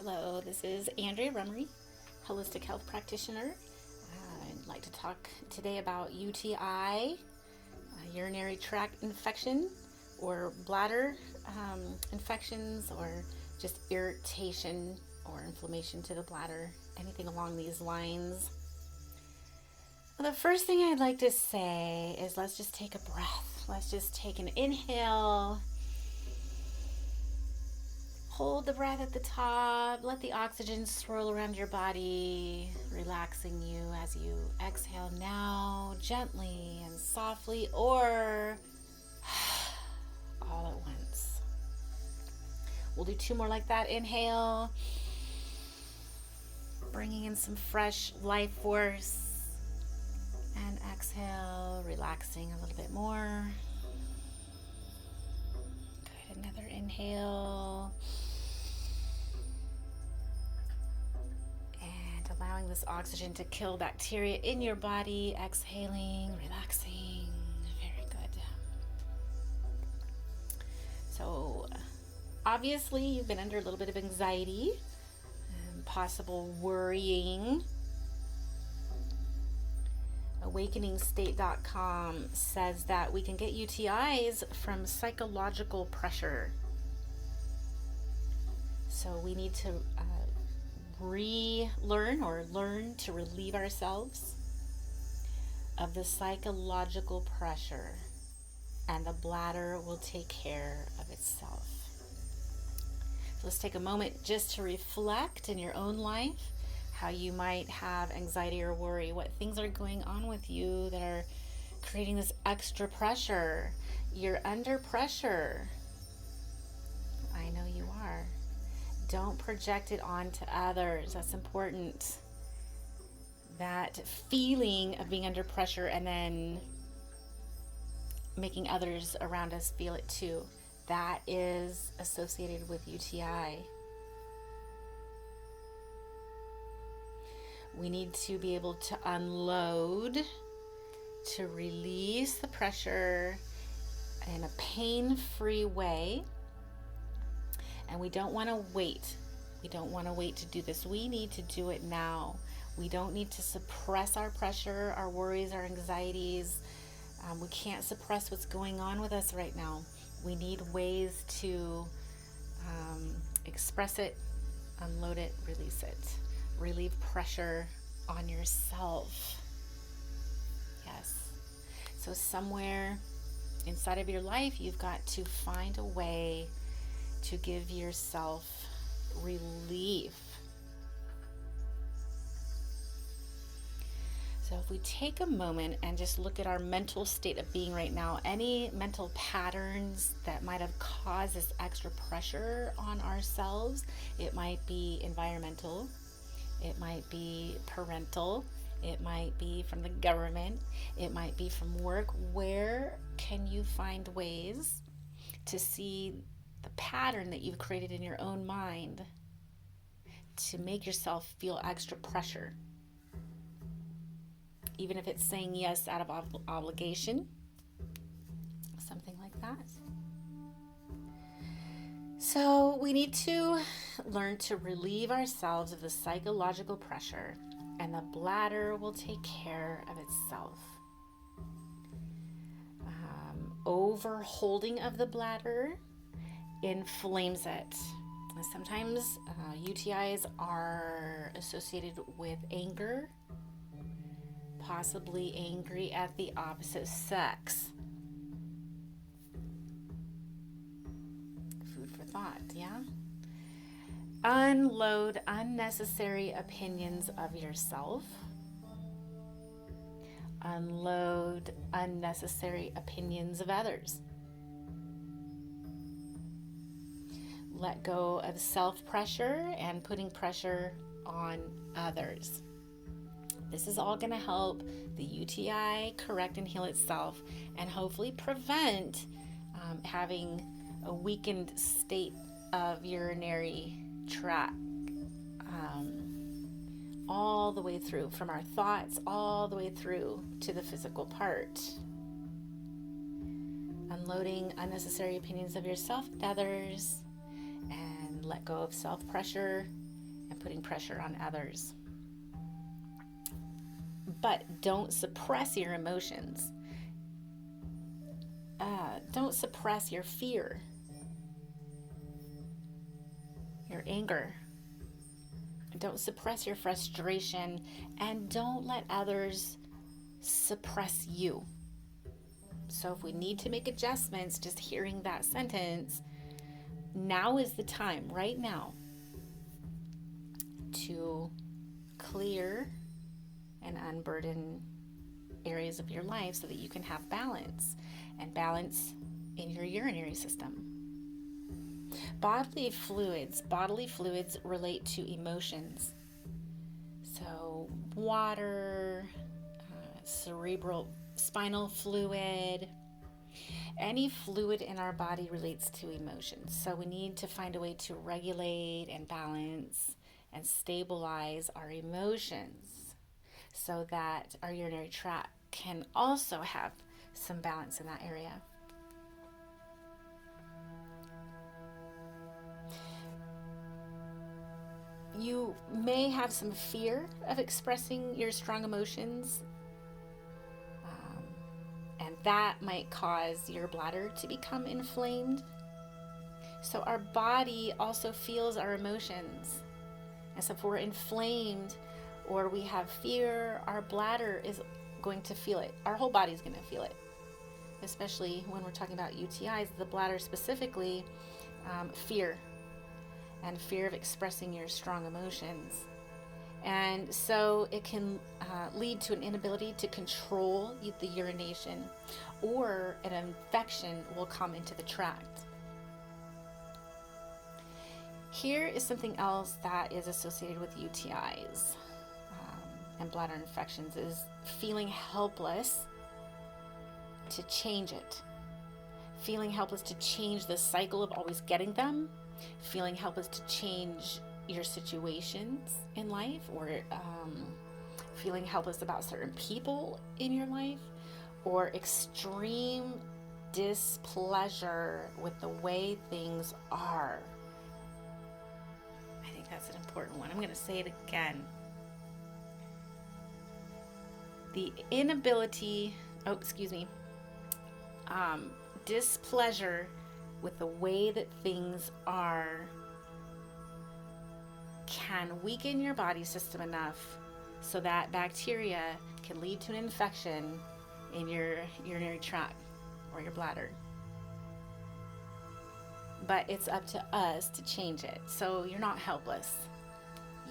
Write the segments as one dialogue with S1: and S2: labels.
S1: Hello, this is Andrea Rummery, holistic health practitioner. I'd like to talk today about UTI, urinary tract infection, or bladder infections, or just irritation or inflammation to the bladder, anything along these lines. Well, the first thing I'd like to say is let's just take a breath. Let's just take an inhale. Hold the breath at the top. Let the oxygen swirl around your body, relaxing you as you exhale now, gently and softly, or all at once. We'll do two more like that. Inhale, bringing in some fresh life force. And exhale, relaxing a little bit more. Good. Another inhale. Allowing this oxygen to kill bacteria in your body, exhaling, relaxing. Very good. So, obviously, you've been under a little bit of anxiety and possible worrying. AwakeningState.com says that we can get UTIs from psychological pressure. So, we need to relearn or learn to relieve ourselves of the psychological pressure, and the bladder will take care of itself. So let's take a moment just to reflect in your own life how you might have anxiety or worry, what things are going on with you that are creating this extra pressure. You're under pressure. I know you are. Don't project it onto others. That's important. That feeling of being under pressure and then making others around us feel it too. That is associated with UTI. We need to be able to unload, to release the pressure in a pain-free way. And we don't want to wait. We don't want to wait to do this. We need to do it now. We don't need to suppress our pressure, our worries, our anxieties. We can't suppress what's going on with us right now. We need ways to express it, unload it, release it. Relieve pressure on yourself. Yes. So somewhere inside of your life, you've got to find a way to give yourself relief. So if we take a moment and just look at our mental state of being right now, any mental patterns that might have caused this extra pressure on ourselves, it might be environmental, it might be parental, it might be from the government, it might be from work. Where can you find ways to see the pattern that you've created in your own mind to make yourself feel extra pressure? Even if it's saying yes out of obligation, something like that. So we need to learn to relieve ourselves of the psychological pressure, and the bladder will take care of itself. Overholding of the bladder inflames it. Sometimes UTIs are associated with anger, possibly angry at the opposite sex. Food for thought, yeah? Unload unnecessary opinions of yourself. Unload unnecessary opinions of others. Let go of self-pressure and putting pressure on others. This is all going to help the UTI correct and heal itself, and hopefully prevent having a weakened state of urinary tract all the way through, from our thoughts all the way through to the physical part. Unloading unnecessary opinions of yourself and others, and let go of self-pressure putting pressure on others. But don't suppress your emotions. Don't suppress your fear, your anger. Don't suppress your frustration, and don't let others suppress you. So if we need to make adjustments, just hearing that sentence, now is the time, right now, to clear and unburden areas of your life so that you can have balance, and balance in your urinary system. Bodily fluids relate to emotions. So water, spinal fluid, any fluid in our body relates to emotions. So we need to find a way to regulate and balance and stabilize our emotions so that our urinary tract can also have some balance in that area. You may have some fear of expressing your strong emotions, and that might cause your bladder to become inflamed. So our body also feels our emotions. And so if we're inflamed or we have fear, our bladder is going to feel it. Our whole body is going to feel it, especially when we're talking about UTIs, the bladder specifically, fear and fear of expressing your strong emotions. And so it can lead to an inability to control the urination, or an infection will come into the tract. Here is something else that is associated with UTIs and bladder infections, is feeling helpless to change it. Feeling helpless to change the cycle of always getting them. Feeling helpless to change your situations in life, or feeling helpless about certain people in your life, or extreme displeasure with the way things are. I think that's an important one. I'm going to say it again. The inability, displeasure with the way that things are can weaken your body system enough so that bacteria can lead to an infection in your urinary tract or your bladder. But it's up to us to change it. So you're not helpless.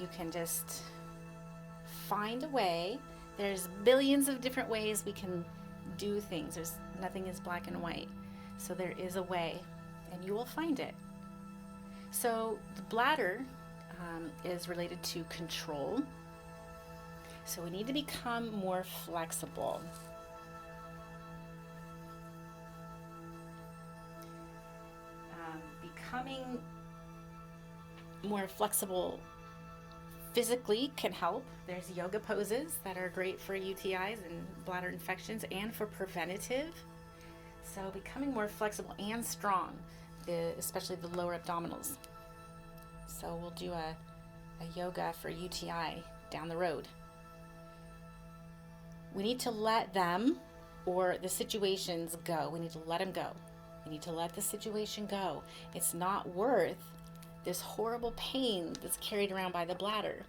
S1: You can just find a way. There's billions of different ways we can do things. Nothing is black and white. So there is a way, and you will find it. So the bladder is related to control. So we need to become more flexible. Becoming more flexible physically can help. There's yoga poses that are great for UTIs and bladder infections and for preventative. So becoming more flexible and strong, especially the lower abdominals. So we'll do a yoga for UTI down the road. We need to let them, or the situations, go. We need to let them go. We need to let the situation go. It's not worth this horrible pain that's carried around by the bladder.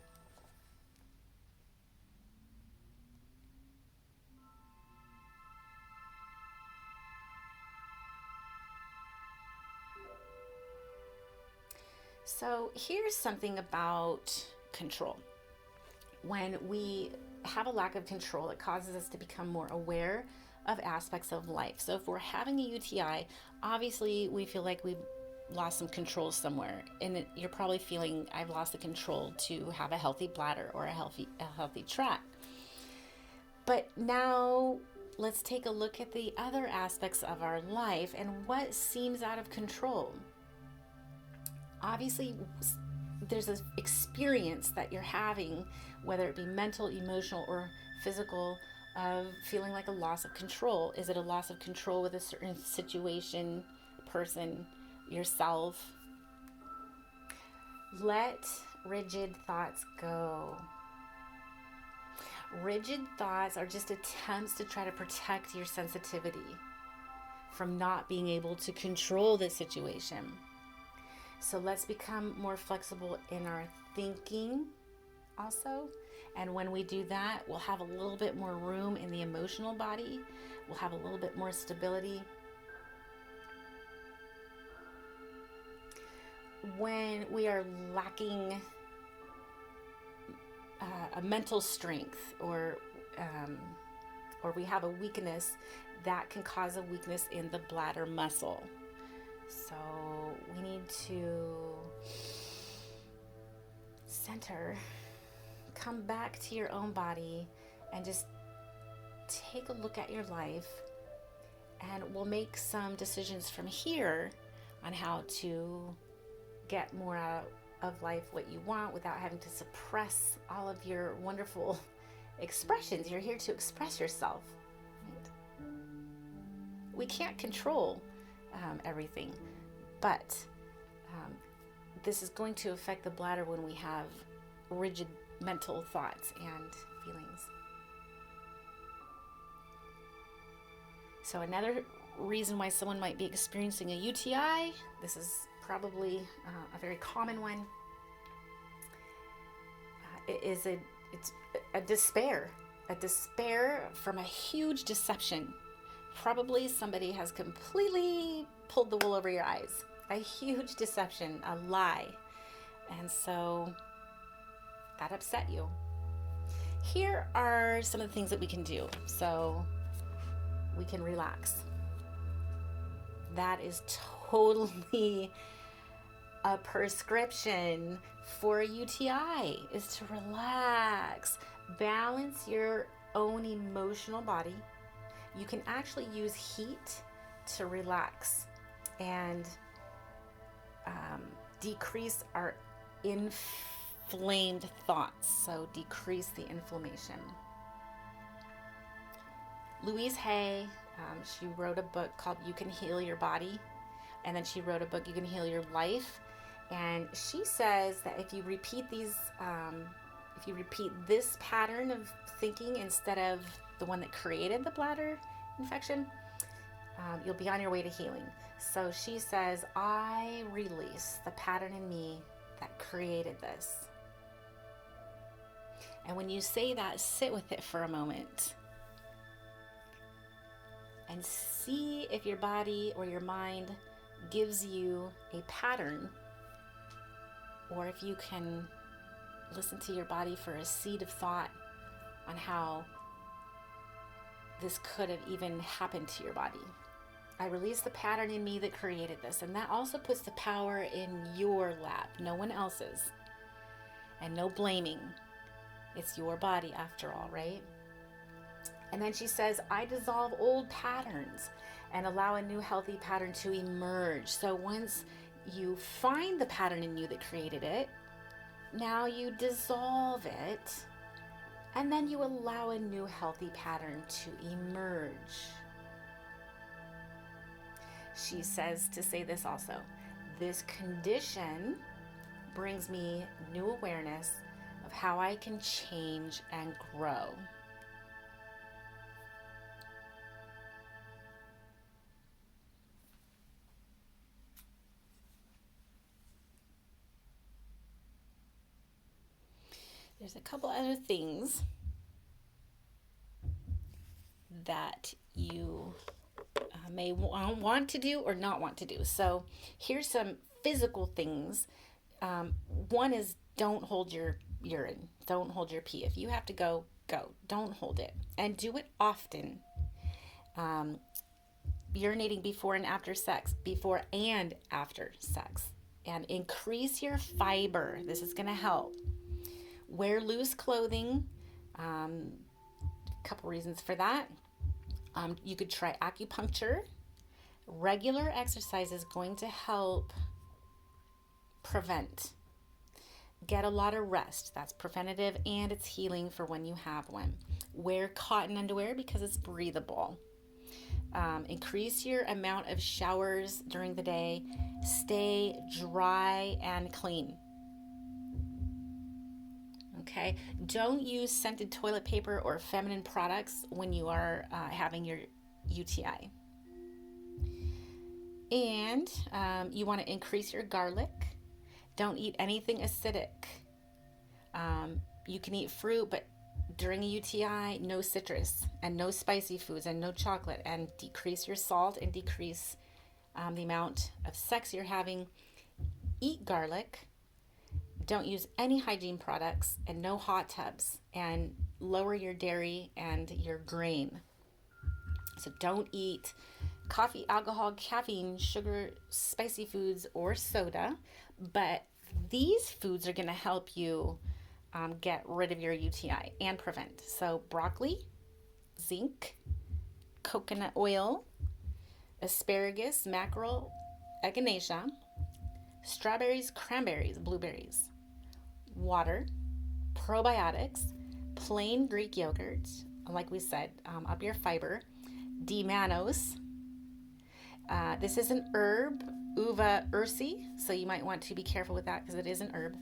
S1: So here's something about control. When we have a lack of control, it causes us to become more aware of aspects of life. So if we're having a UTI, obviously we feel like we've lost some control somewhere, and you're probably feeling, I've lost the control to have a healthy bladder or a healthy tract. But now let's take a look at the other aspects of our life and what seems out of control. Obviously, there's an experience that you're having, whether it be mental, emotional, or physical, of feeling like a loss of control. Is it a loss of control with a certain situation, person, yourself? Let rigid thoughts go. Rigid thoughts are just attempts to try to protect your sensitivity from not being able to control the situation. So let's become more flexible in our thinking also. And when we do that, we'll have a little bit more room in the emotional body. We'll have a little bit more stability. When we are lacking a mental strength, or we have a weakness, that can cause a weakness in the bladder muscle. So we need to center, come back to your own body, and just take a look at your life. And we'll make some decisions from here on how to get more out of life what you want without having to suppress all of your wonderful expressions. You're here to express yourself. Right? We can't control everything, but this is going to affect the bladder when we have rigid mental thoughts and feelings. So another reason why someone might be experiencing a UTI, this is probably a very common one, it's a despair from a huge deception. Probably somebody has completely pulled the wool over your eyes. A huge deception, a lie. And so that upset you. Here are some of the things that we can do so we can relax. That is totally a prescription for a UTI, is to relax. Balance your own emotional body. You can actually use heat to relax and decrease our inflamed thoughts. So decrease the inflammation. Louise Hay, she wrote a book called You Can Heal Your Body. And then she wrote a book, You Can Heal Your Life. And she says that if you repeat this pattern of thinking instead of the one that created the bladder infection, you'll be on your way to healing. So she says, I release the pattern in me that created this. And when you say that, sit with it for a moment and see if your body or your mind gives you a pattern, or if you can listen to your body for a seed of thought on how this could have even happened to your body. I release the pattern in me that created this. And that also puts the power in your lap, no one else's. And no blaming. It's your body after all, right? And then she says, I dissolve old patterns and allow a new healthy pattern to emerge. So once you find the pattern in you that created it, now you dissolve it, and then you allow a new healthy pattern to emerge. She says to say this also, this condition brings me new awareness of how I can change and grow. There's a couple other things that you may want to do or not want to do. So here's some physical things. One is don't hold your urine. Don't hold your pee. If you have to go, go. Don't hold it. And do it often. Urinating before and after sex. Before and after sex. And increase your fiber. This is going to help. Wear loose clothing. A couple reasons for that. You could try acupuncture. Regular exercise is going to help prevent. Get a lot of rest. That's preventative and it's healing for when you have one. Wear cotton underwear because it's breathable. Increase your amount of showers during the day. Stay dry and clean. Okay, don't use scented toilet paper or feminine products when you are having your UTI. And you want to increase your garlic. Don't eat anything acidic. You can eat fruit, but during a UTI, no citrus and no spicy foods and no chocolate, and decrease your salt and decrease the amount of sex you're having. Eat garlic. Don't use any hygiene products and no hot tubs, and lower your dairy and your grain. So don't eat coffee, alcohol, caffeine, sugar, spicy foods, or soda, but these foods are going to help you get rid of your UTI and prevent. So broccoli, zinc, coconut oil, asparagus, mackerel, echinacea, strawberries, cranberries, blueberries, water, probiotics, plain Greek yogurt, like we said, up your fiber, D-mannose. This is an herb, uva ursi, so you might want to be careful with that because it is an herb.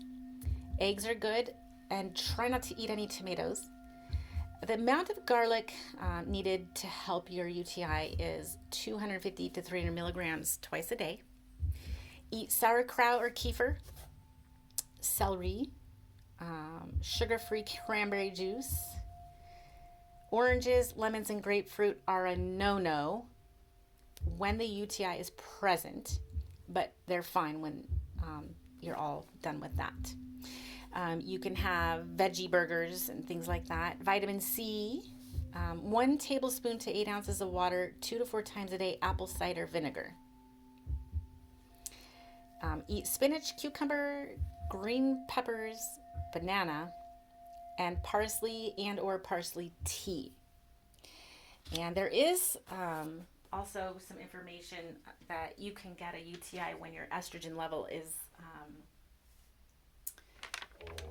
S1: Eggs are good, and try not to eat any tomatoes. The amount of garlic needed to help your UTI is 250 to 300 milligrams twice a day. Eat sauerkraut or kefir, celery, sugar-free cranberry juice. Oranges, lemons, and grapefruit are a no-no when the UTI is present, but they're fine when you're all done with that. You can have veggie burgers and things like that. Vitamin C, 1 tablespoon to 8 ounces of water, 2 to 4 times a day, apple cider vinegar. Eat spinach, cucumber, green peppers, banana, and parsley and or parsley tea. And there is also some information that you can get a UTI when your estrogen level is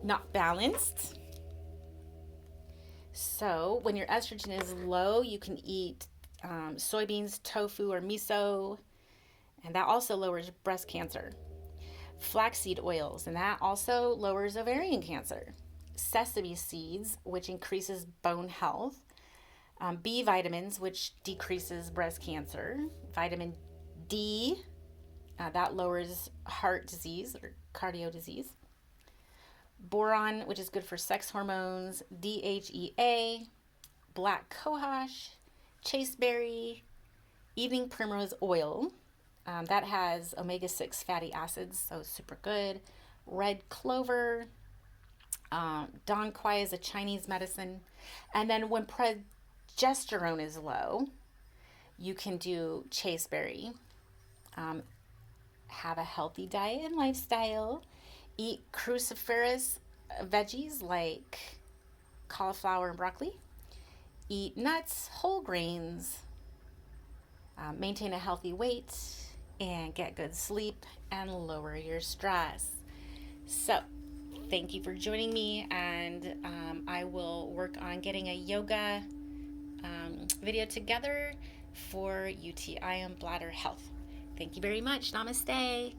S1: not balanced. So when your estrogen is low, you can eat soybeans, tofu, or miso, and that also lowers breast cancer. Flaxseed oils, and that also lowers ovarian cancer. Sesame seeds, which increases bone health. B vitamins, which decreases breast cancer. Vitamin D, that lowers heart disease or cardio disease. Boron, which is good for sex hormones. DHEA, black cohosh, chasteberry, evening primrose oil. That has omega-6 fatty acids, so super good. Red clover. Dong Quai is a Chinese medicine. And then when progesterone is low, you can do chasteberry. Have a healthy diet and lifestyle. Eat cruciferous veggies like cauliflower and broccoli. Eat nuts, whole grains. Maintain a healthy weight and get good sleep and lower your stress. So, thank you for joining me, and I will work on getting a yoga video together for UTI and bladder health. Thank you very much. Namaste.